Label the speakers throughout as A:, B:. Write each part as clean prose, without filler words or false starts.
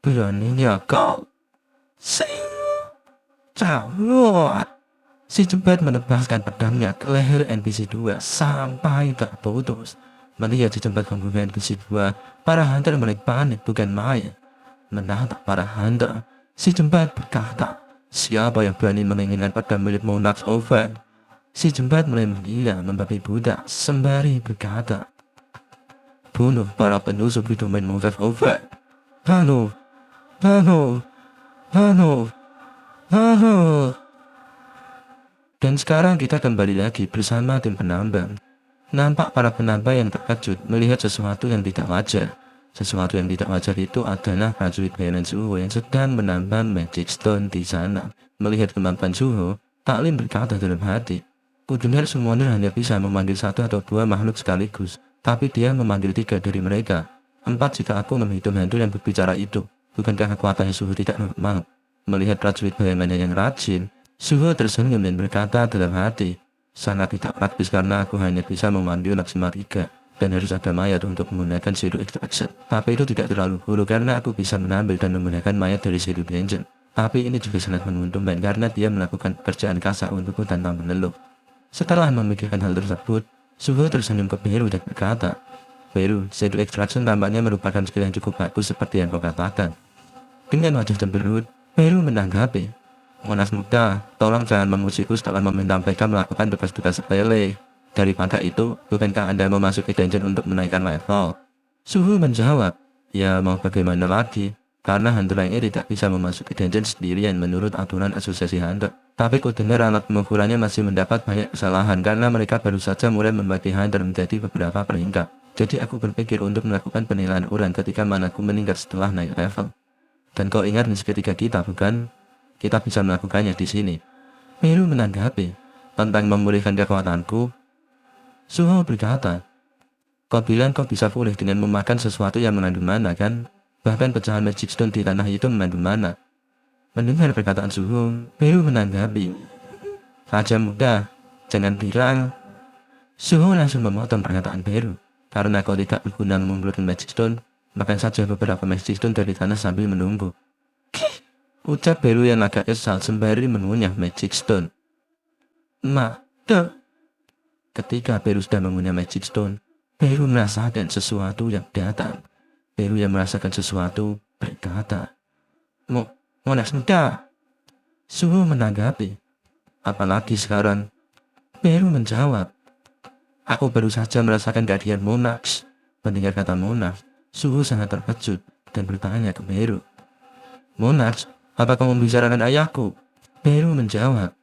A: Beraninya kau. Sing. Cawat. Si Jembat menebaskan pedangnya ke leher NPC 2 sampai terputus. Melihat si Jembat membunuh NPC 2, para hunter mulai panik bukan main. Menatap para hunter, si Jembat berkata, siapa yang berani menginginkan pedang milik Monarch Over? Si Jembat mulai menggila membabi budak sembari berkata, bunuh para penyusup di domain Monarch Over. Lalu, lalu, lalu, lalu. Dan sekarang kita kembali lagi bersama tim penambang. Nampak para penambang yang terkejut melihat sesuatu yang tidak wajar. Sesuatu yang tidak wajar itu adalah prajurit Bayaran Suho yang sedang menambang Magic Stone di sana. Melihat kemampuan Suho, Taklim berkata dalam hati, kudengar semuanya hanya bisa memanggil 1 atau 2 makhluk sekaligus, tapi dia memanggil 3 dari mereka. 4 jika aku menghitung hantu yang berbicara itu. Bukankah kekuatan Suho tidak normal? Melihat prajurit bayangannya yang rajin, Suho tersenyum dan berkata dalam hati, sangat tidak praktis karena aku hanya bisa memanggil maksimal 3 dan harus ada mayat untuk menggunakan Shadow Extraction. Tapi itu tidak terlalu hulu karena aku bisa menambil dan menggunakan mayat dari Shadow Dungeon. Tapi ini juga sangat menguntungkan karena dia melakukan pekerjaan kasar untukku tanpa mengeluh. Setelah memikirkan hal tersebut, Suho tersenyum ke Beru dan berkata, Beru, Shadow Extraction tampaknya merupakan skill yang cukup bagus seperti yang kau katakan. Dengan wajah cemberut, Beru menanggapi, Monas muda, tolong jangan memusikku setelah meminta mereka melakukan tugas-tugas sepele. Daripada itu, bukankah Anda memasuki dungeon untuk menaikkan level? Suho menjawab, ya mau bagaimana lagi? Karena hunter yang ini tidak bisa memasuki dungeon sendirian menurut aturan asosiasi hunter. Tapi kudengar alat pengukurannya masih mendapat banyak kesalahan karena mereka baru saja mulai membagi hunter menjadi beberapa peringkat. Jadi aku berpikir untuk melakukan penilaian ulang ketika manaku meningkat setelah naik level. Dan kau ingat misi ketiga kita, bukan? Kita bisa melakukannya di sini. Beru menanggapi, tentang memulihkan kekuatanku. Suho berkata, kau bilang kau bisa pulih dengan memakan sesuatu yang mengandung mana, kan? Bahkan pecahan Magic Stone di tanah itu mengandung mana. Mendengar perkataan Suho, Beru menanggapi, Raja muda, jangan bilang. Suho langsung memotong perkataan Beru, karena kau tidak berguna mengumpulkan Magic Stone, makan saja beberapa Magic Stone dari tanah sambil menunggu. Ucap Beru yang agak kesal sembari mengunyah Magic Stone. Ketika Beru sudah mengunyah Magic Stone, Beru merasakan sesuatu yang datang. Beru yang merasakan sesuatu berkata, Monas muda. Suho menanggapi, apalagi sekarang? Beru menjawab, aku baru saja merasakan kehadiran Monax. Mendengar kata Monax, Suho sangat terkejut dan bertanya ke Beru, Monax, apa kamu membicarakan ayahku? Beru menjawab,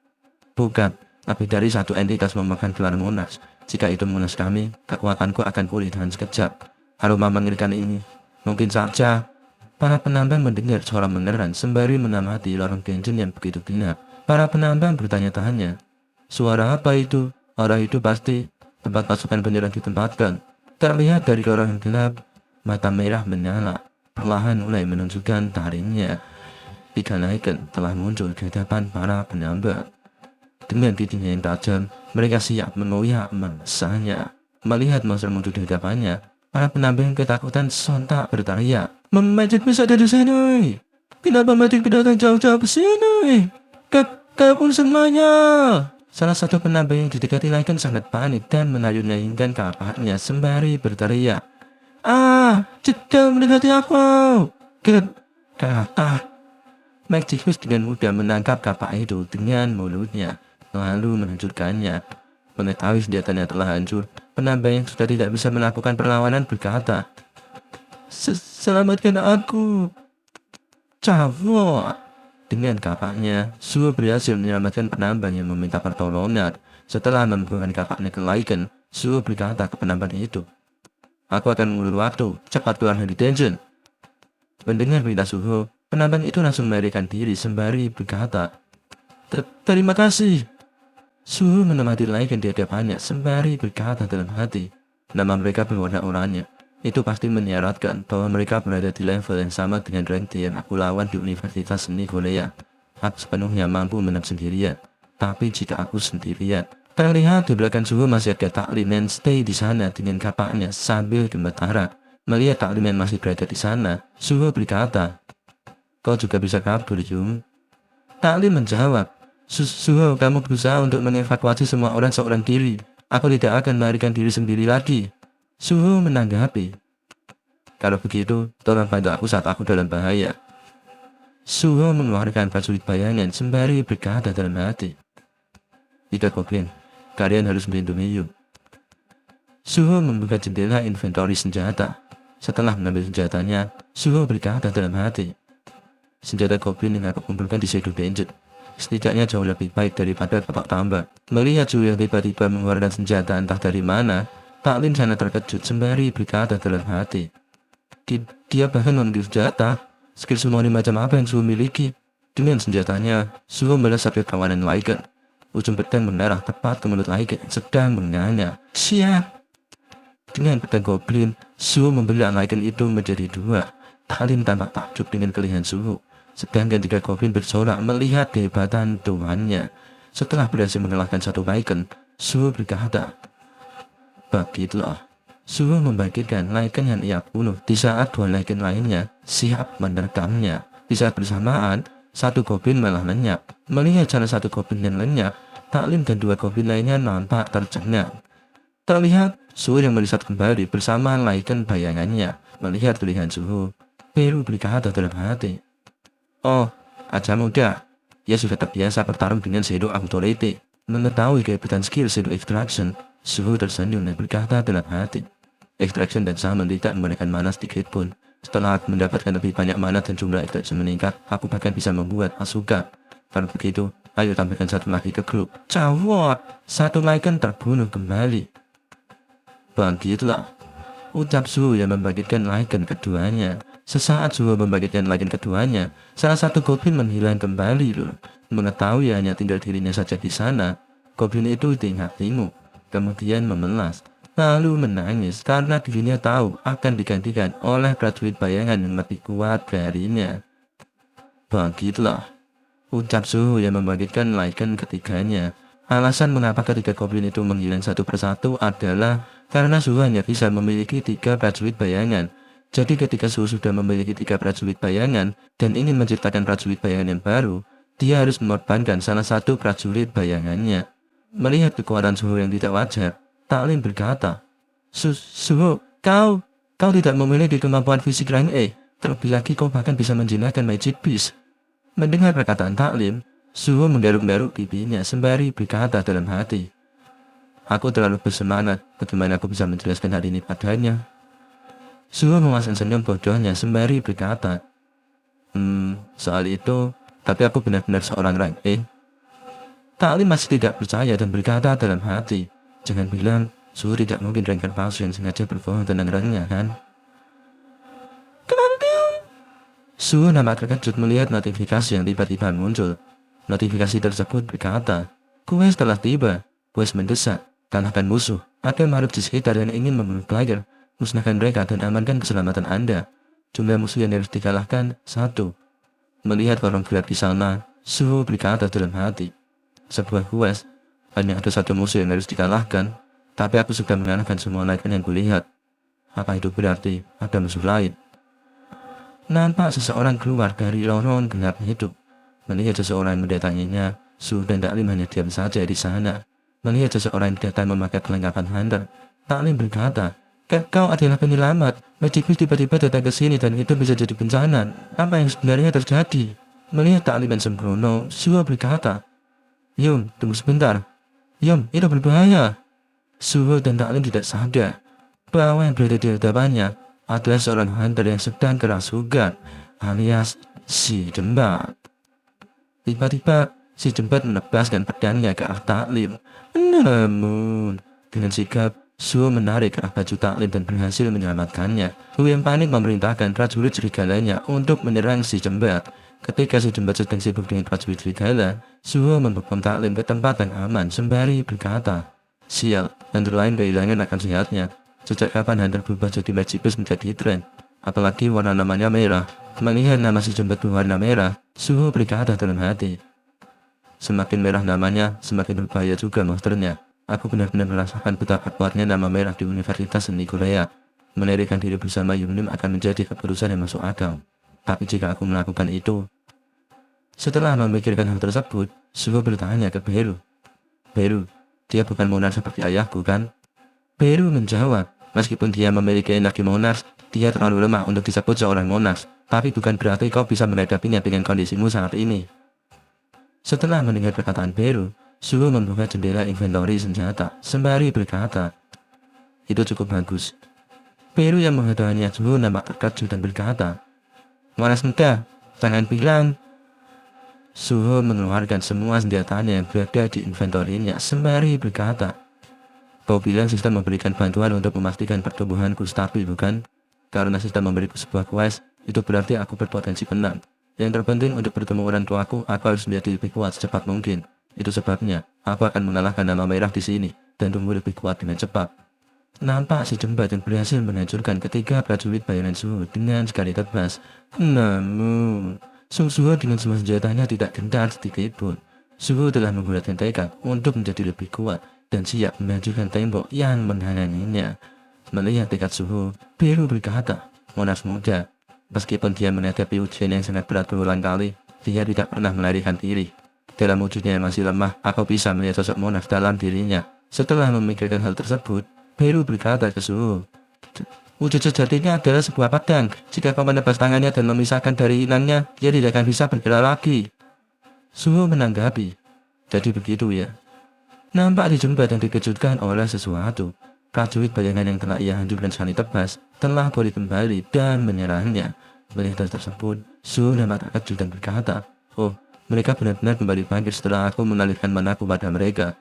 A: bukan, tapi dari satu entitas memakan gelar Monax. Jika itu Monax kami, kekuatanku akan pulih dengan sekejap. Aroma mengerikan ini. Mungkin saja. Para penambang mendengar suara mengeran sembari mengamati lorong dungeon yang begitu gelap. Para penambang bertanya-tanya, suara apa itu? Arah itu pasti tempat pasukan penyerang ditempatkan. Terlihat dari lorong yang gelap, mata merah menyala. Perlahan mulai menunjukkan taringnya. Tiga Lycan telah muncul di hadapan para penambang. Dengan giginya yang tajam, mereka siap mengoyak mangsanya. Melihat monster muncul di hadapannya, para penambang ketakutan sontak berteriak, Magic bisa ada di sini. Kenapa Magic datang jauh-jauh ke sini? Kabur semuanya. Salah satu penambang yang didekati Lycan sangat panik dan menayun-nayunkan kapaknya sembari berteriak, jangan mendekati aku. Magic dengan mudah menangkap kapak itu dengan mulutnya, lalu menghancurkannya. Mengetahui senjatanya telah hancur, penambang yang sudah tidak bisa melakukan perlawanan berkata, selamatkan aku. Cawok. Dengan kapaknya, Suho berhasil menyelamatkan penambang yang meminta pertolongan. Setelah membuangkan kapaknya ke Lycan, Suho berkata ke penambang itu, aku akan mengulur waktu, cepat keluar dari dungeon. Mendengar perintah Suho, penambang itu langsung melarikan diri sembari berkata, terima kasih. Suho menemani Lycan di hadapannya sembari berkata dalam hati, nama mereka berwarna oranye. Itu pasti menyaratkan bahwa mereka berada di level yang sama dengan rank yang aku lawan di Universitas Seni Korea. Aku sepenuhnya mampu menang sendirian. Tapi jika aku sendirian, terlihat di belakang Suho masih ada Taklim yang stay di sana dengan kapaknya sambil gemetar. Melihat Taklim yang masih berada di sana, Suho berkata, Kau juga bisa kabur, Yum. Taklim menjawab, Suho, kamu berusaha untuk mengevakuasi semua orang seorang diri. Aku tidak akan melarikan diri sendiri lagi. Suho menanggapi, kalau begitu, tolong bantu aku saat aku dalam bahaya. Suho mengeluarkan prajurit bayangan sembari berkata dalam hati, tidak Goblin, kalian harus melindungi Yum. Suho membuka jendela inventory senjata. Setelah mengambil senjatanya, Suho berkata dalam hati, senjata Goblin yang aku kumpulkan di Shadow Dungeon setidaknya jauh lebih baik daripada kapak tambah. Melihat Suho yang tiba-tiba mengeluarkan senjata entah dari mana, Taklim sangat terkejut sembari berkata dalam hati, dia bahkan mengambil senjata. Skill summoning macam apa yang Suho miliki? Dengan senjatanya, Suho melesat ke kawanan Lycan. Ujung pedang mengarah tepat ke mulut Lycan sedang mengenanya. Siap! Dengan pedang Goblin, Suho membelah Lycan itu menjadi dua. Taklim tampak takjub dengan kelebihan Suho. Sedangkan tiga Goblin bersorak melihat kehebatan tuannya. Setelah berhasil mengalahkan satu Lycan, Suho berkata, begitulah. Suho membangkitkan Lycan yang ia bunuh di saat dua Lycan lainnya siap menerkamnya. Di saat bersamaan, satu Goblin malah lenyap. Melihat salah satu Goblin yang lenyap, Taklim dan dua Goblin lainnya nampak tercengang. Terlihat Suho yang melesat kembali bersama Lycan bayangannya. Melihat pilihan Suho, Peru berkata dalam hati, oh, aja muda. Ia sudah terbiasa bertarung dengan Shadow Authority. Mengetahui kehebatan skill Shadow Extraction, Suho tersenyum dan berkata dalam hati, Extraction dan Summon tidak menggunakan mana sedikit pun. Setelah mendapatkan lebih banyak mana dan jumlah Extraction meningkat, aku bahkan bisa membuat Asuka. Kalau begitu, ayo tampilkan satu lagi ke grup. Cawot, satu Lycan terbunuh kembali. Begitulah, ucap Suho yang membangkitkan Lycan keduanya. Sesaat Suho membangkitkan Lycan keduanya, salah satu Goblin menghilang kembali. Mengetahui hanya tinggal dirinya saja di sana, Goblin itu tinggal-tinggal, kemudian memelas, lalu menangis karena dirinya tahu akan digantikan oleh prajurit bayangan yang lebih kuat darinya. Begitulah, ucap Suho yang membangkitkan Lycan ketiganya. Alasan mengapa ketiga Goblin itu menghilang satu persatu adalah karena Suho hanya bisa memiliki 3 prajurit bayangan. Jadi ketika Suho sudah memiliki 3 prajurit bayangan dan ingin menciptakan prajurit bayangan yang baru, dia harus mengorbankan salah satu prajurit bayangannya. Melihat kekuatan Suho yang tidak wajar, Taklim berkata, Suho, kau tidak memiliki kemampuan fisik rank A. Terlebih lagi kau bahkan bisa menjinakkan Magic Beast. Mendengar perkataan Taklim, Suho menggaruk-garuk pipinya sembari berkata dalam hati, aku terlalu bersemangat, bagaimana aku bisa menjelaskan hal ini padanya? Suho memasang senyum bodohnya sembari berkata, soal itu, tapi aku benar-benar seorang rank A. Taklim masih tidak percaya dan berkata dalam hati, jangan bilang Suho tidak mungkin rankan palsu yang sengaja berbohong tentang ranknya, kan? Suho nampak terkejut melihat notifikasi yang tiba-tiba muncul. Notifikasi tersebut berkata, quest telah tiba, quest mendesak, kalahkan musuh, ada makhluk di sekitar yang ingin membunuh player, musnahkan mereka dan amankan keselamatan Anda. Jumlah musuh yang harus dikalahkan 1. Melihat orang gelap di sana, Suho berkata dalam hati, sebuah quest, hanya ada 1 musuh yang harus dikalahkan, tapi aku sudah mengalahkan semua Lycan yang kulihat. Apa itu berarti ada musuh lain? Nampak seseorang keluar dari lorong gelap hidup. Melihat seseorang yang mendatanginya, Suho dan Taklim hanya diam saja di sana. Melihat seseorang yang datang memakai kelengkapan hunter, Taklim berkata, kau adalah penyelamat. Magic Beast tiba-tiba datang ke sini dan itu bisa jadi bencana. Apa yang sebenarnya terjadi? Melihat Taklim yang sembrono, Suho berkata, Yum, tunggu sebentar. Yum, itu berbahaya. Suho dan Taklim tidak sadar bahwa yang berada di hadapannya adalah seorang hunter yang sedang kerasukan, alias si jembat. Tiba-tiba si jembat menebaskan pedangnya ke arah Taklim. Namun dengan sigap Suho menarik ke arah baju Taklim dan berhasil menyelamatkannya. Suho yang panik memerintahkan prajurit serigalanya untuk menyerang si jembat. Ketika si jembat sedang sibuk dengan prajurit serigala, Suho membekam Taklim ke tempat yang aman sembari berkata, sial, hunter lain kehilangan akan sehatnya. Sejak kapan hunter berubah jadi Magic Beast menjadi tren? Apalagi warna namanya merah. Melihat nama si jembat berwarna merah, Suho berkata dalam hati, semakin merah namanya, semakin berbahaya juga monsternya. Aku benar-benar merasakan betapa kuatnya nama merah di Universitas Seni Korea. Menerikan diri bersama Yunim akan menjadi keputusan yang masuk akal. tapi jika aku melakukan itu. Setelah memikirkan hal tersebut, Suho bertanya ke Beru. Beru, dia bukan monark seperti ayahku kan? Beru menjawab, meskipun dia memiliki energi monark, dia terlalu lemah untuk disebut seorang monark. Tapi bukan berarti kau bisa menghadapinya dengan kondisimu saat ini. Setelah mendengar perkataan Beru, Suho membuka jendela inventory senjata sembari berkata, itu cukup bagus. Beru yang mengetahuinya Suho nampak terkejut dan berkata, Monark muda, jangan bilang. Suho mengeluarkan semua senjatanya yang berada di inventorinya sembari berkata, kau bilang sistem memberikan bantuan untuk memastikan pertumbuhanku stabil bukan? Karena sistem memberiku sebuah quest, itu berarti aku berpotensi menang. Yang terpenting untuk bertemu orang tuaku, aku harus menjadi lebih kuat secepat mungkin. Itu sebabnya, aku akan mengalahkan nama merah di sini, dan tumbuh lebih kuat dengan cepat. Nampak si jembat yang berhasil menghancurkan ketiga prajurit bayangan Suho dengan sekali tebas. Namun, Suho dengan semua senjatanya tidak gentar sedikit pun. Suho telah menggunakan tekad untuk menjadi lebih kuat dan siap menghancurkan tembok yang menghalanginya. Melihat tekad Suho, Beru berkata, monark muda, meskipun dia menghadapi ujian yang sangat berat berulang kali, dia tidak pernah melarikan diri. Dalam wujudnya yang masih lemah, aku bisa melihat sosok monark dalam dirinya. Setelah memikirkan hal tersebut, Beru berkata ke Suho, wujud sejatinya adalah sebuah pedang. Jika kau menebas tangannya dan memisahkan dari inangnya, dia tidak akan bisa bergerak lagi. Suho menanggapi, jadi begitu ya. Nampak di jembat yang dikejutkan oleh sesuatu. Prajurit bayangan yang telah ia hancurkan sekali tebas telah pulih kembali dan menyerangnya. Melihat hal tersebut, Suho nampak terkejut dan berkata, oh, mereka benar-benar kembali bangkit setelah aku mengalirkan manaku pada mereka.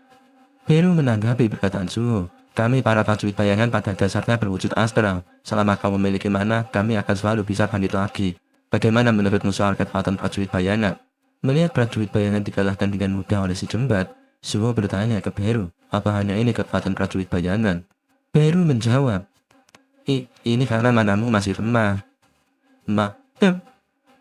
A: Beru menanggapi perkataan Suho, kami para prajurit bayangan pada dasarnya berwujud astral. Selama kau memiliki mana, kami akan selalu bisa bangkit lagi. Bagaimana menurutmu soal kekuatan prajurit bayangan? Melihat prajurit bayangan dikalahkan dengan mudah oleh si jembat, Suho bertanya ke Beru, apa hanya ini kekuatan prajurit bayangan? Beru menjawab, ini karena manamu masih lemah.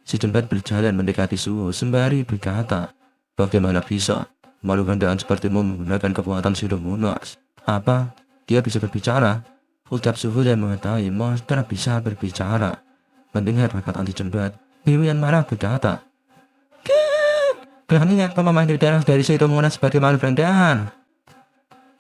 A: Si jembat berjalan mendekati Suho sembari berkata, bagaimana bisa? Malu gandaan sepertimu menggunakan kekuatan Shadow Monarch. Apa? Dia bisa berbicara? Ucap Suho dan mengetahui monster bisa berbicara. Mendengar perkataan si jembat, Beru yang marah berkata, beraninya kau memanggil darah dari Shadow Monarch sebagai makhluk rendahan.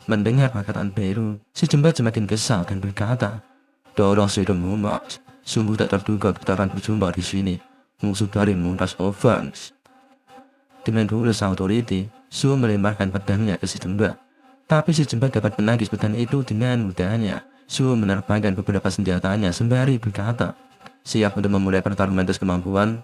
A: Mendengar perkataan Beru, si jembat semakin kesal dan berkata, darah Shadow Monarch, sungguh tak terduga kita akan berjumpa di sini. Musuh dari Monarch Offense. Dengan Rules Authority, Suho melemparkan pedangnya ke si jembat. Tapi si jembat dapat menangkis pedang itu dengan mudahnya. Suho menerbangkan beberapa senjatanya sembari berkata, siap untuk memulai pertarungan tes kemampuan.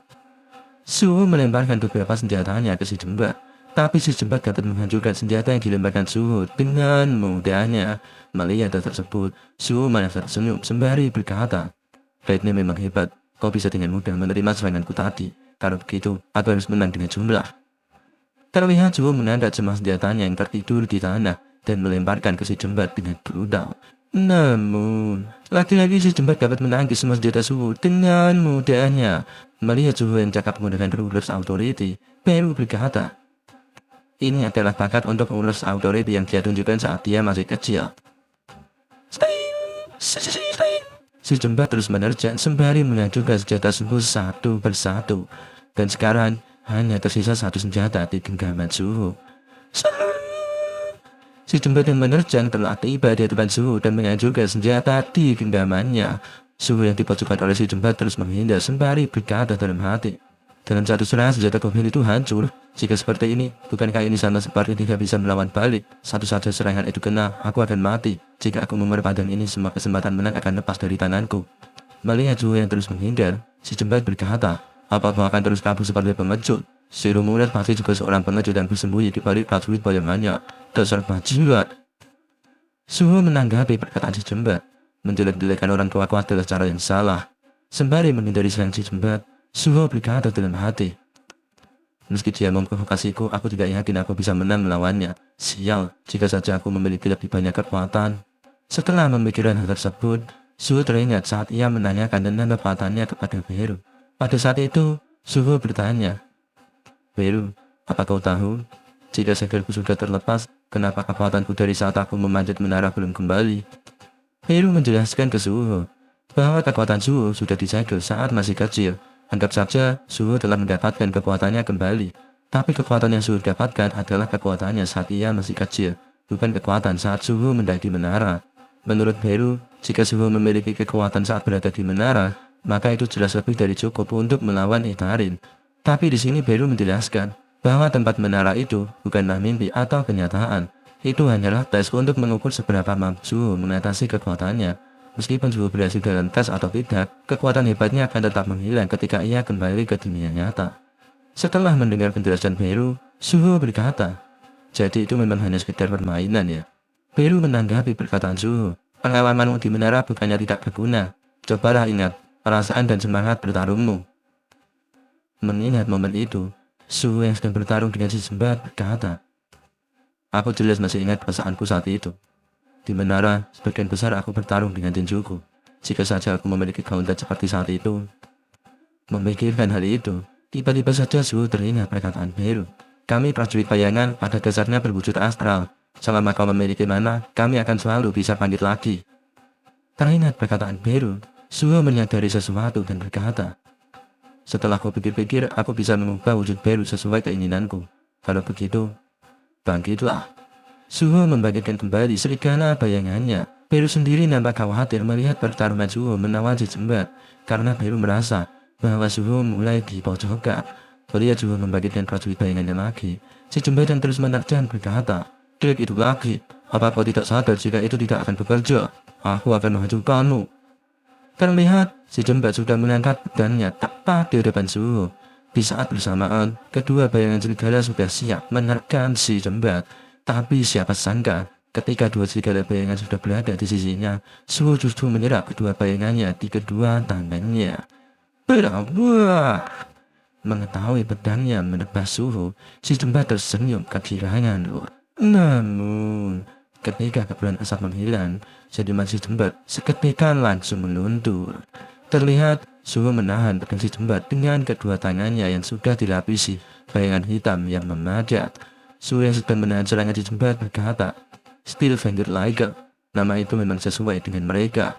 A: Suho melemparkan beberapa senjatanya ke si jembat. Tapi si jembat dapat menghancurkan senjata yang dilemparkan Suho dengan mudahnya. Melihat hal tersebut, Suho malah tersenyum sembari berkata, Raidnya memang hebat, kau bisa dengan mudah menerima seranganku tadi. Kalau begitu, aku harus menang dengan jumlah. Terlihat Suho menandai semua senjatanya yang tertidur di tanah dan melemparkan ke si jembat dengan brutal. Namun, lagi-lagi si jembat dapat menangkis semua senjata Suho dengan mudahnya. Melihat Suho yang cakap menggunakan Rules Authority, Beru berkata, ini adalah bakat untuk Rules Authority yang dia tunjukkan saat dia masih kecil. Si jembat terus menerjang sembari menghancurkan senjata Suho satu persatu. Dan sekarang, hanya tersisa satu senjata di genggaman Suho. Si jembat yang menerjang telah tiba di depan Suho dan menghancurkan senjata di genggamannya. Suho yang dipojokkan oleh si jembat terus menghindar sembari berkata dalam hati, dalam satu serangan senjata goblin itu hancur. Jika seperti ini, bukankah ini sama seperti tidak bisa melawan balik? Satu saja serangan itu kena, aku akan mati. Jika aku memutar pedang ini, semua kesempatan menang akan lepas dari tanganku. Melihat Suho yang terus menghindar, si jembat berkata, apa kau akan terus kabur seperti pengecut? Shadow Monarch pasti juga seorang pengecut dan bersembunyi di balik prajurit bayangannya. Dasar bajingan. Suho menanggapi perkataan si jembat. Menjelek-jelekan orang tuaku adalah cara yang salah. Sembari menghindari serangan si jembat, Suho berkata dalam hati, meski dia memprovokasiku, aku tidak yakin aku bisa menang melawannya. Sial, jika saja aku memiliki lebih banyak kekuatan. Setelah memikirkan hal tersebut, Suho teringat saat ia menanyakan tentang kekuatannya kepada Beru. Pada saat itu, Suho bertanya, Beru, apa kau tahu? Jika segelku sudah terlepas, kenapa kekuatanku dari saat aku memanjat menara belum kembali? Beru menjelaskan ke Suho bahwa kekuatan Suho sudah disegel saat masih kecil. Anggap saja Suhu telah mendapatkan kekuatannya kembali. Tapi kekuatan yang Suhu dapatkan adalah kekuatannya saat ia masih kecil, bukan kekuatan saat Suhu mendaki menara. Menurut Beru, jika Suhu memiliki kekuatan saat berada di menara, maka itu jelas lebih dari cukup untuk melawan Itarin. Tapi di sini Beru menjelaskan bahwa tempat menara itu bukanlah mimpi atau kenyataan. Itu hanyalah tes untuk mengukur seberapa mampu Suhu mengatasi kekuatannya. Meskipun Suhu berhasil dalam tes atau tidak, kekuatan hebatnya akan tetap menghilang ketika ia kembali ke dunia nyata. Setelah mendengar penjelasan Beru, Suhu berkata, "Jadi itu memang hanya sekedar permainan ya?" Beru menanggapi perkataan Suhu, "Pengalamanmu di menara bukannya tidak berguna. Cobalah ingat perasaan dan semangat bertarungmu." Mengingat momen itu, Suhu yang sedang bertarung dengan si Jembat berkata, "Aku jelas masih ingat perasaanku saat itu. Di menara, sebagian besar aku bertarung dengan tinjuku. Jika saja aku memiliki gauntlet seperti saat itu." Memikirkan hal itu, tiba-tiba saja Suhu teringat perkataan Beru. "Kami prajurit bayangan pada dasarnya berwujud astral. Selama kau memiliki mana, kami akan selalu bisa bangkit lagi." Teringat perkataan Beru, Suhu menyadari sesuatu dan berkata, "Setelah aku pikir-pikir, aku bisa mengubah wujud Beru sesuai keinginanku. Kalau begitu, bangkitlah." Suhu membangkitkan kembali serigala bayangannya. Beru sendiri nampak khawatir melihat pertarungan Suhu melawan si Jembat, karena Beru merasa bahwa Suhu mulai dipojokkan. Melihat Suhu membangkitkan prajurit bayangannya lagi, si Jembat yang terus menerjang berkata, "Klik itu lagi. Apa kau tidak sadar jika itu tidak akan bekerja? Aku akan menghancurkanmu." Terlihat si Jembat sudah mengangkat pedangnya tepat di depan Suhu. Di saat bersamaan, kedua bayangan serigala sudah siap menerkam si Jembat. Tapi siapa sangka, ketika dua serigala bayangan sudah berada di sisinya, Suhu justru menyerap kedua bayangannya di kedua tangannya. Berapa? Mengetahui pedangnya menebas Suhu, si Jembat tersenyum kegirangan. Namun, ketika kepulan asap menghilang, senyuman si Jembat seketika langsung meluntur. Terlihat Suhu menahan pedang si Jembat dengan kedua tangannya yang sudah dilapisi bayangan hitam yang memanjat. Suhu yang sedang menahan serangan si Jembat berkata, "Stillfinger Liger, nama itu memang sesuai dengan mereka."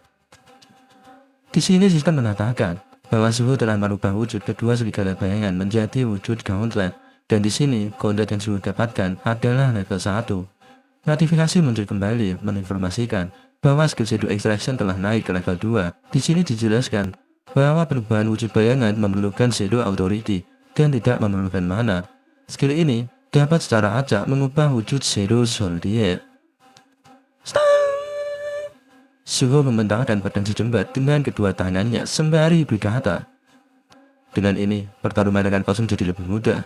A: Di sini Sistan mengatakan bahwa Suhu telah merubah wujud kedua serigala bayangan menjadi wujud gauntlet, dan di sini gauntlet yang Suhu dapatkan adalah level 1. Notifikasi muncul kembali menginformasikan bahwa skill Shadow Extraction telah naik ke level 2. Di sini dijelaskan bahwa perubahan wujud bayangan memerlukan Shadow Authority dan tidak memerlukan mana. Skill ini dapat secara acak mengubah wujud Shadow Soldier. Suhu membentangkan pedang si Jembat dengan kedua tangannya sembari berkata, "Dengan ini, pertarungan akan kosong jadi lebih mudah."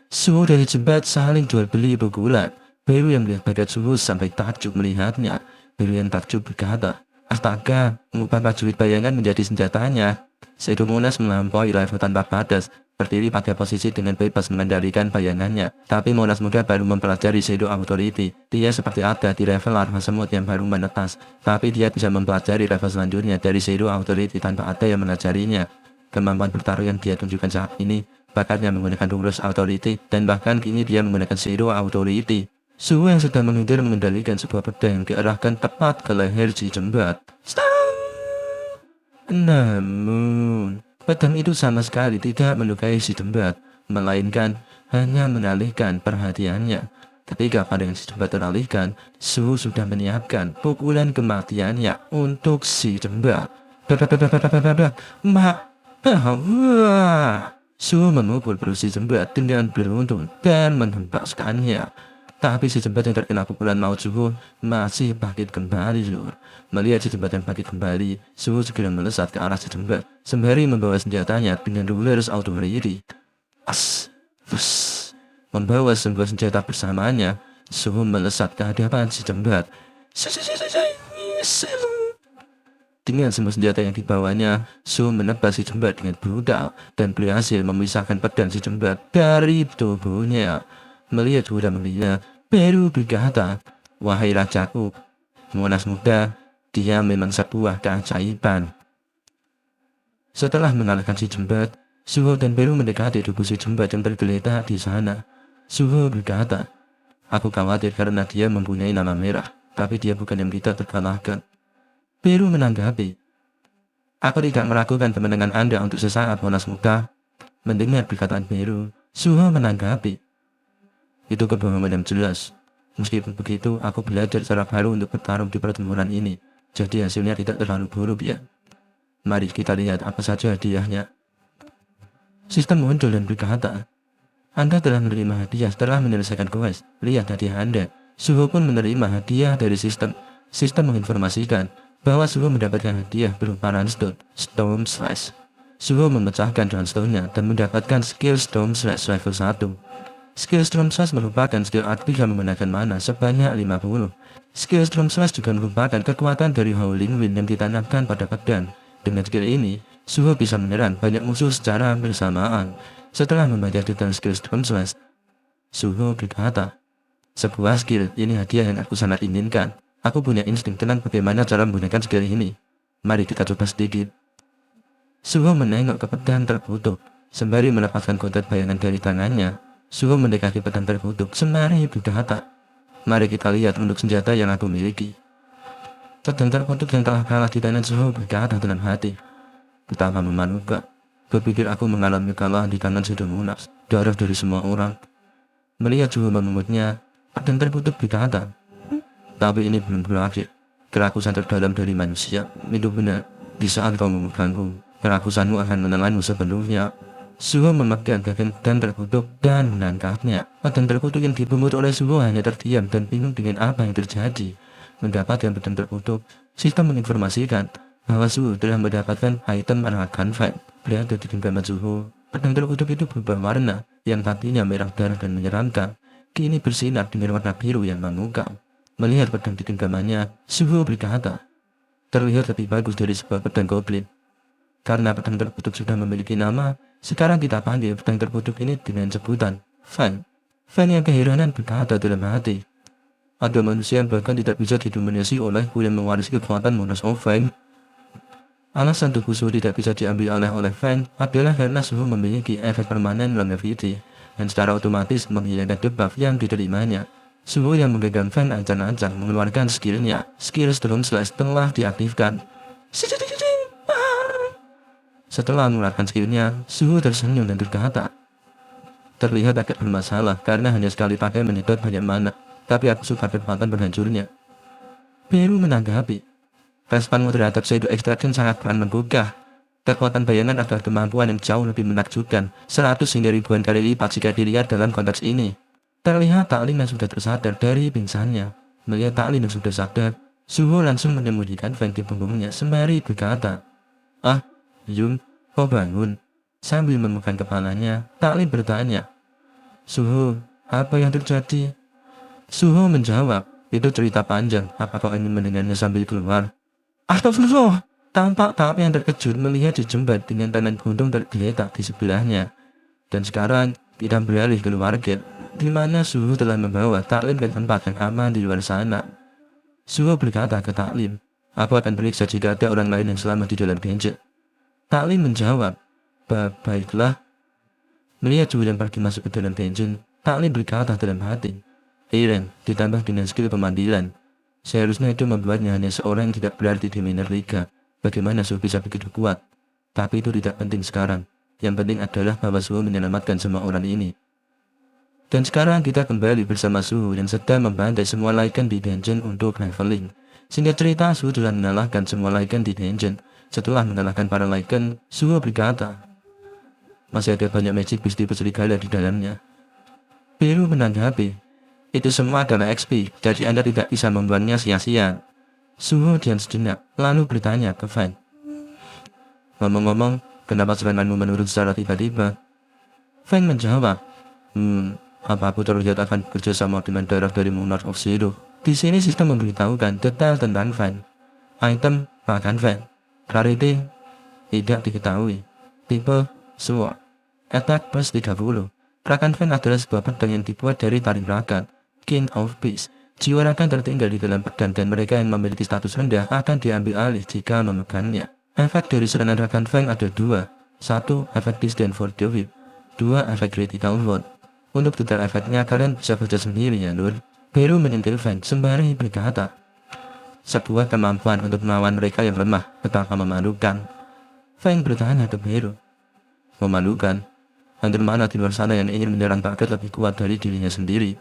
A: Suhu dan si Jembat saling jual beli pukulan. Beru yang melihat badan Suhu sampai takjub melihatnya. Beru yang takjub berkata, "Astaga, mengubah prajurit bayangan menjadi senjatanya." Shadow Monas melampaui level tanpa batas, berdiri pada posisi dengan bebas mengendalikan bayangannya. Tapi Monas muda baru mempelajari Shadow Authority. Dia seperti ada di level larva semut yang baru menetas, tapi dia bisa mempelajari level selanjutnya dari Shadow Authority tanpa ada yang mengajarinya. Kemampuan bertarung yang dia tunjukkan saat ini, bakatnya menggunakan Rulers Authority, dan bahkan kini dia menggunakan Shadow Authority. Suhu yang sedang mengendalikan sebuah pedang diarahkan tepat ke leher si Jembat. Namun, pedang itu sama sekali tidak melukai si Jembat, melainkan hanya mengalihkan perhatiannya. Ketika pandangan si Jembat teralihkan, Suhu sudah menyiapkan pukulan kematiannya untuk si Jembat. Suhu memukul perut si Jembat dengan beruntun dan menembaskannya. Tapi si Jembat yang terkena pukulan maut Suhu masih bangkit kembali. Melihat si Jembat yang bangkit kembali, Suhu segera melesat ke arah si Jembat sembari membawa senjatanya dengan Rulers Authority. Membawa sebuah senjata bersamanya, Suhu melesat ke hadapan si Jembat. Dengan semua senjata yang dibawanya, Suhu menebas si Jembat dengan brutal dan berhasil memisahkan pedang si Jembat dari tubuhnya. Melihat kuda melihat, Beru berkata, "Wahai rajaku, Monas muda, dia memang sebuah keajaiban." Setelah mengalahkan si Jembat, Suhu dan Beru mendekati tubuh si Jembat yang tergeletak di sana. Suhu berkata, "Aku khawatir karena dia mempunyai nama merah, tapi dia bukan yang kita terkalahkan." Beru menanggapi, Aku tidak meragukan kemenangan Anda untuk sesaat ponas muka. Mendengar perkataan Beru, Suho menanggapi. Itu kebohongan yang jelas. Meskipun begitu, aku belajar cara baru untuk bertarung di pertempuran ini. Jadi hasilnya tidak terlalu buruk ya. Mari kita lihat apa saja hadiahnya. Sistem muncul dan berkata, Anda telah menerima hadiah setelah menyelesaikan quest. Lihat hadiah Anda. Suho pun menerima hadiah dari sistem. Sistem menginformasikan bahwa Suho mendapatkan hadiah berupa Runestone, Storm Slash. Suho memecahkan Runestone-nya dan mendapatkan skill Storm Slash level 1. Skill Storm Slash merupakan skill aktif yang menggunakan mana sebanyak 50. Skill Storm Slash juga merupakan kekuatan dari Howling Wind yang ditanamkan pada pedang. Dengan skill ini, Suho bisa menyerang banyak musuh secara bersamaan. Setelah membaca detail skill Storm Slash, Suho berkata, sebuah skill ini hadiah yang aku sangat inginkan. Aku punya insting tentang bagaimana cara menggunakan skill ini. Mari kita coba sedikit. Suho menengok ke pedang terkutuk. Sembari melepaskan kotak bayangan dari tangannya, Suho mendekati pedang terkutuk sembari berkata, mari kita lihat untuk senjata yang aku miliki. Pedang terkutuk yang telah kalah di tangan Suho berkata dalam hati, pertama memanuver. Berpikir aku mengalami kekalahan di tangan Pseudomonas, darah dari semua orang. Melihat Suho memutnya, pedang terkutuk berkata, tapi ini belum berakhir. Kerakusan terdalam dari manusia itu benar. Di saat kau memegangku, kerakusanmu akan menelanmu sepenuhnya. Suho memegang gagang dan terkutuk dan menangkapnya. Pedang terkutuk yang dipungut oleh Suho hanya terdiam dan bingung dengan apa yang terjadi. Mendapatkan pedang terkutuk, sistem menginformasikan bahwa Suho telah mendapatkan item Arakan Fight. Berada di genggaman Suho, pedang terkutuk itu berubah warna yang tadinya merah darah dan menyeramkan. Kini bersinar dengan warna biru yang memukau. Melihat pedang di genggamannya, Suho berkata, terlihat lebih bagus dari sebuah pedang goblin. Karena pedang terkutuk sudah memiliki nama, sekarang kita panggil pedang terkutuk ini dengan sebutan Fan. Fan yang keheranan berkata dalam hati, ada manusia yang bahkan tidak bisa didominasi olehku yang mewarisi kekuatan Monos of Fame. Alasan tubuh Suho tidak bisa diambil oleh Fan adalah karena Suho memiliki efek permanen longevity dan secara otomatis menghilangkan debuff yang diterimanya. Suho yang memegang Fan ancang-ancang mengeluarkan skillnya. Skill Storm Slash telah diaktifkan. Setelah mengeluarkan skillnya, Suho tersenyum dan berkata, terlihat agak bermasalah karena hanya sekali pakai menyedot banyak mana, tapi aku suka kekuatan penghancurnya. Beru menanggapi, responmu terhadap Shadow Extraction sangat menggugah. Kekuatan bayangan adalah kemampuan yang jauh lebih menakjubkan, 100 hingga ribuan kali lipat jika dilihat dalam konteks ini. Terlihat Taklin yang sudah tersadar dari pingsannya. Melihat Taklin yang sudah sadar, Suho langsung menyembunyikan Fan di punggungnya sembari berkata, ah, Yung, kau bangun. Sambil memegang kepalanya, Taklin bertanya, Suho, apa yang terjadi? Suho menjawab, itu cerita panjang, apa kau ingin mendengarnya sambil keluar? Astagfirullah! Tampak Taklin yang terkejut melihat jejembat dengan tangan buntung tergeletak di sebelahnya. Dan sekarang, kita beralih ke luar gate, di mana Suho telah membawa Taklin ke tempat yang aman di luar sana. Suho berkata ke Taklin, aku akan periksa jika ada orang lain yang selamat di dalam genjet. Taklin menjawab, baiklah. Melihat Suho yang pergi masuk ke dalam dungeon, Taklin berkata dalam hati, Iren, ditambah dengan skill pemandilan. Seharusnya itu membuatnya hanya seorang yang tidak berarti di minor liga. Bagaimana Suho bisa begitu kuat? Tapi itu tidak penting sekarang. Yang penting adalah bahwa Suho menyelamatkan semua orang ini. Dan sekarang kita kembali bersama Suho yang sedang membantai semua Lycan di dungeon untuk leveling. Singkat cerita, Suho telah mengalahkan semua Lycan di dungeon. Setelah mengalahkan para Lycan, Suho berkata, masih ada banyak magic beast serigala di dalamnya. Beru menanggapi, itu semua adalah XP, jadi Anda tidak bisa membuatnya sia-sia. Suho diam sejenak, lalu bertanya ke Fan, ngomong-ngomong, kenapa seranganmu menurun secara tiba-tiba? Fan menjawab, apa aku terlihat akan bekerja sama dengan darah dari Monarch of Zero? Di sini sistem memberitahukan detail tentang Fan. Item, makan Fan. Rarity, tidak diketahui. Tipe, Sword. Attack plus 30. Rakan Fan adalah sebuah pedang yang dibuat dari taring rakan. King of Peace. Jiwa rakan tertinggal di dalam pedang dan mereka yang memiliki status rendah akan diambil alih jika memegangnya. Efek dari serangan rakan Fang ada dua. 1. Efek Disdain for the Whip. 2. Efek Critical Wound. Untuk detail efeknya kalian bisa baca sendiri ya lur. Beru menyentil Fang sembari berkata, sebuah kemampuan untuk melawan mereka yang lemah betapa memalukan. Feng bertanya ke Beru. Memalukan. Hampir mana di luar sana yang ingin menyerang target lebih kuat dari dirinya sendiri.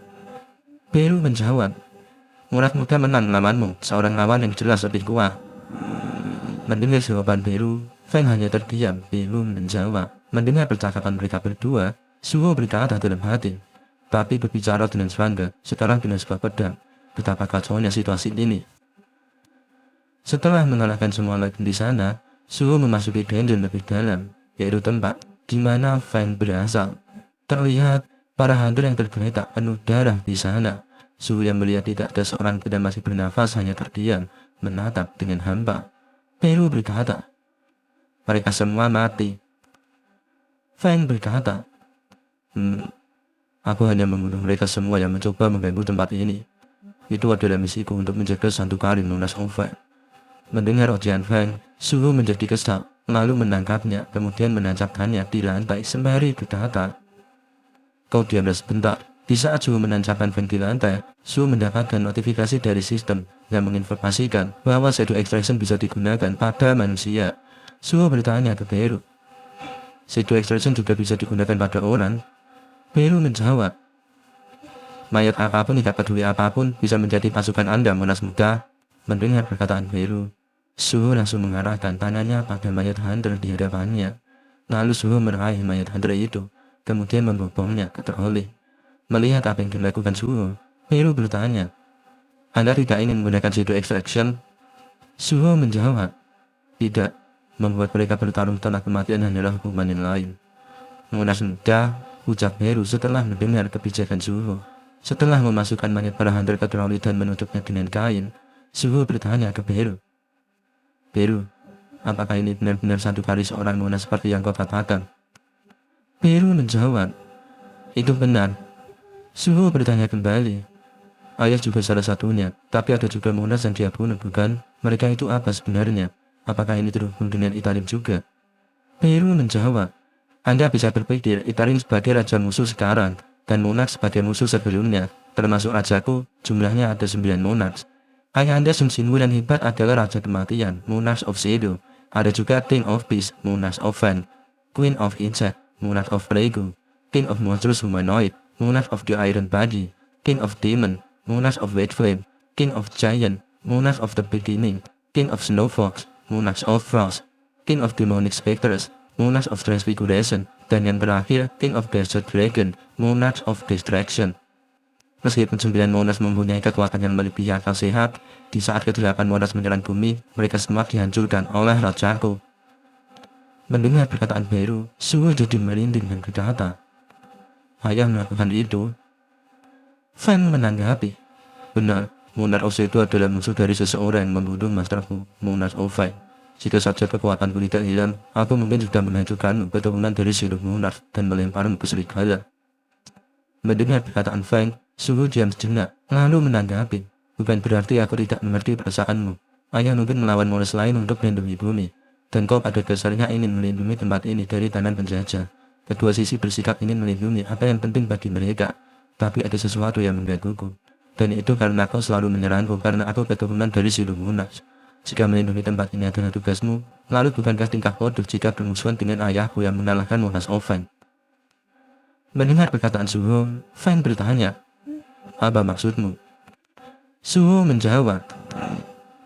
A: Beru menjawab. Murid muda menang lawanmu, seorang lawan yang jelas lebih kuat. Mendengar jawaban Beru, Feng hanya terdiam, belum menjawab. Mendengar percakapan mereka berdua, Suho berkata dalam hati. Tapi berbicara dengan bangga, sekarang dengan sebuah pedang. Betapa kacaunya situasi ini. Setelah mengalahkan semua lawan di sana, Suho memasuki dungeon lebih dalam, yaitu tempat di mana Feng berasal. Terlihat para hantu yang tergeletak penuh darah di sana. Suho yang melihat tidak ada seorang pun yang masih bernafas hanya terdiam, menatap dengan hampa. Beru berkata, mereka semua mati. Feng berkata, aku hanya membunuh mereka semua yang mencoba mengganggu tempat ini. Itu adalah misiku untuk menjaga satu kali lunas Oven. Mendengar ocehan Feng, Suho menjadi kesal, lalu menangkapnya, kemudian menancapkannya di lantai sembari berkata, kau diamlah sebentar. Di saat Suho menancapkan Feng di lantai, Suho mendapatkan notifikasi dari sistem yang menginformasikan bahwa shadow extraction bisa digunakan pada manusia. Suho bertanya ke Beru, shadow extraction juga bisa digunakan pada orang? Beru menjawab, mayat apapun tidak peduli apapun bisa menjadi pasukan Anda, Monas muda. Mendengar perkataan Beru, Suho langsung mengarahkan tangannya pada mayat hunter di hadapannya. Lalu Suho meraih mayat hunter itu, kemudian membopongnya ke troli. Melihat apa yang dilakukan Suho, Beru bertanya, Anda tidak ingin menggunakan shadow extraction? Suho menjawab, tidak. Membuat mereka bertarung tentang kematian hanyalah hukuman yang lain. Monas muda, ucap Beru setelah mendengar kebijakan Suho. Setelah memasukkan mayat para hunter ke troli dan menutupnya dengan kain, Suho bertanya ke Beru, Beru, apakah ini benar-benar satu kali seorang Monas seperti yang kau katakan? Beru menjawab, itu benar. Suho bertanya kembali, ayah juga salah satunya, tapi ada juga Monas yang dia bunuh, bukan? Mereka itu apa sebenarnya? Apakah ini terhubung dengan Itarim juga? Beru menjawab, Anda bisa berpikir Itarim sebagai raja musuh sekarang, dan Monas sebagai musuh sebelumnya, termasuk rajaku, jumlahnya ada 9 Monas. Ayah Anda Sun Xinwu yang hebat adalah Raja Kematian, Monas of Shadow. Ada juga King of Peace, Monas of Fan, Queen of Insect, Monas of Plague, King of Monstrous Humanoid, Monas of the Iron Body, King of Demon, Monas of Red Flame, King of Giant, Monas of the Beginning, King of Snow Fox, Monas of Frost, King of Demonic Specters, Monas of Transfiguration, dan yang terakhir King of Desert Dragon, Monas of Distraction. Meskipun 9 Monas mempunyai kekuatan yang melebihi akal sehat, di saat ke-8 Monas menyerang bumi, mereka semua dihancurkan oleh rajaku. Mendengar perkataan Beru, Suho jadi merinding dan berkata, ayah melakukan itu? Feng menanggapi, benar, Monas of itu adalah musuh dari seseorang yang membunuh masterku, Monas of Feng. Jika saja kekuatanku tidak hilang, aku mungkin sudah menghancurkanmu keturunan dari seluruh Monas dan melemparmu ke serigala. Mendengar perkataan Feng, Suho diam sejenak, lalu menanggapi, bukan berarti aku tidak mengerti perasaanmu. Ayah mungkin melawan Monas lain untuk melindungi bumi, dan kau pada dasarnya ingin melindungi tempat ini dari tangan penjajah. Kedua sisi bersikap ingin melindungi apa yang penting bagi mereka, tapi ada sesuatu yang menggangguku. Dan itu karena kau selalu menyerangku karena aku keturunan dari seluruh Monas. Jika melindungi tempat ini adalah tugasmu, lalu bukankah tingkah bodoh jika bermusuhan dengan ayahku yang mengalahkan Monas Oven? Mendengar perkataan Suho, Feng bertanya, apa maksudmu? Suho menjawab,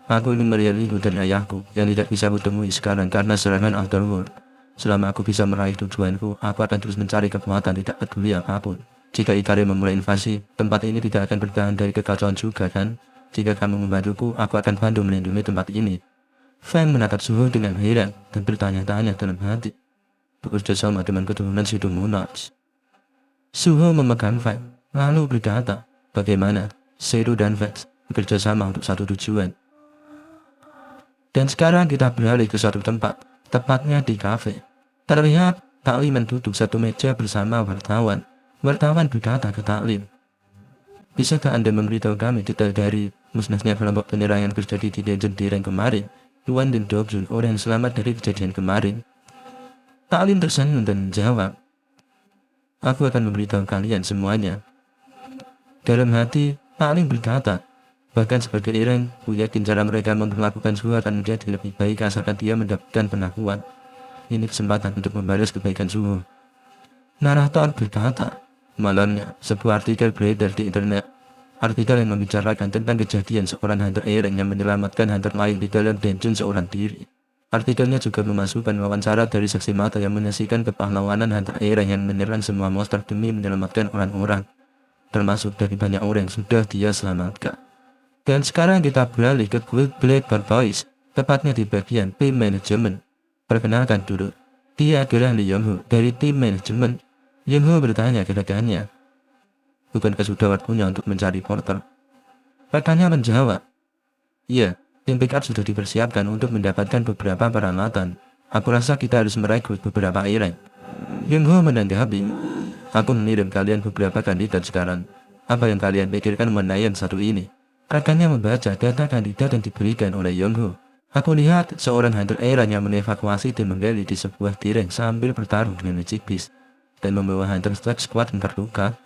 A: aku ingin melihat ibu dan ayahku yang tidak bisa kutemui sekarang karena serangan Underworld. Selama aku bisa meraih tujuanku, aku akan terus mencari kekuatan tidak peduli apapun. Jika Itarim memulai invasi, tempat ini tidak akan bertahan dari kekacauan juga kan? Jika kamu membantuku, aku akan bantu melindungi tempat ini. Feng menatap Suho dengan heran dan bertanya-tanya dalam hati. Bekerja sama dengan keturunan Shadow Monarch. Suho memegang Feng, lalu berkata, bagaimana? Shadow dan Feng bekerja sama untuk satu tujuan. Dan sekarang kita beralih ke suatu tempat, tepatnya di kafe. Terlihat Taklim duduk satu meja bersama wartawan. Wartawan berkata ke Taklim, bisakah Anda memberitahu kami detail dari musnahnya kelompok penyerangan terjadi di dungeon Direng kemarin? Yuan dan Dobjun, orang yang selamat dari kejadian kemarin. Taklim tersenyum dan menjawab, aku akan memberitahu kalian semuanya. Dalam hati, Taklim berkata, bahkan sebagai Ireng, ku yakin cara mereka memperlakukan Suho akan menjadi lebih baik asalkan dia mendapatkan pengakuan. ini kesempatan untuk membalas kebaikan Zuho. Narator berkata, malamnya, sebuah artikel beredar di internet. Artikel yang membicarakan tentang kejadian seorang hunter Eren yang menyelamatkan hunter lain di dalam dungeon seorang diri. Artikelnya juga memasukkan wawancara dari saksi mata yang menyaksikan kepahlawanan hunter Eren yang menyerang semua monster demi menyelamatkan orang-orang, termasuk dari banyak orang yang sudah dia selamatkan. Dan sekarang kita beralih ke Guild Blackbird Boys, tepatnya di bagian tim manajemen. Perkenalkan dulu, dia adalah Lee Yongho dari tim manajemen. Yongho bertanya ke rekannya, bukankah sudah waktunya untuk mencari porter? Rekannya menjawab, iya, tim backup sudah dipersiapkan untuk mendapatkan beberapa peralatan. Aku rasa kita harus merekrut beberapa Eren. Yongho menanggapi, aku mengirim kalian beberapa kandidat sekarang. Apa yang kalian pikirkan mengenai yang satu ini? Rekannya membaca data kandidat yang diberikan oleh Yongho. Aku lihat seorang hunter Eren yang mengevakuasi tim menggali di sebuah tireng sambil bertarung dengan Magic Beast dan membawa hunter strike squad yang terluka.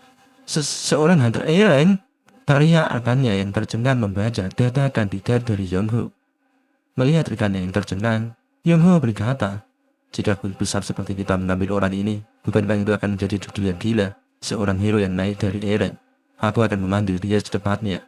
A: Seorang hunter Eren, teriak rekannya yang tercengang membaca data kandidat dari Yongho. Melihat rekannya yang tercengang, Yongho berkata, jika guild besar seperti kita mengambil orang ini, bukankah itu akan menjadi judul yang gila, seorang hero yang naik dari Eren. Aku akan memanggil dia secepatnya.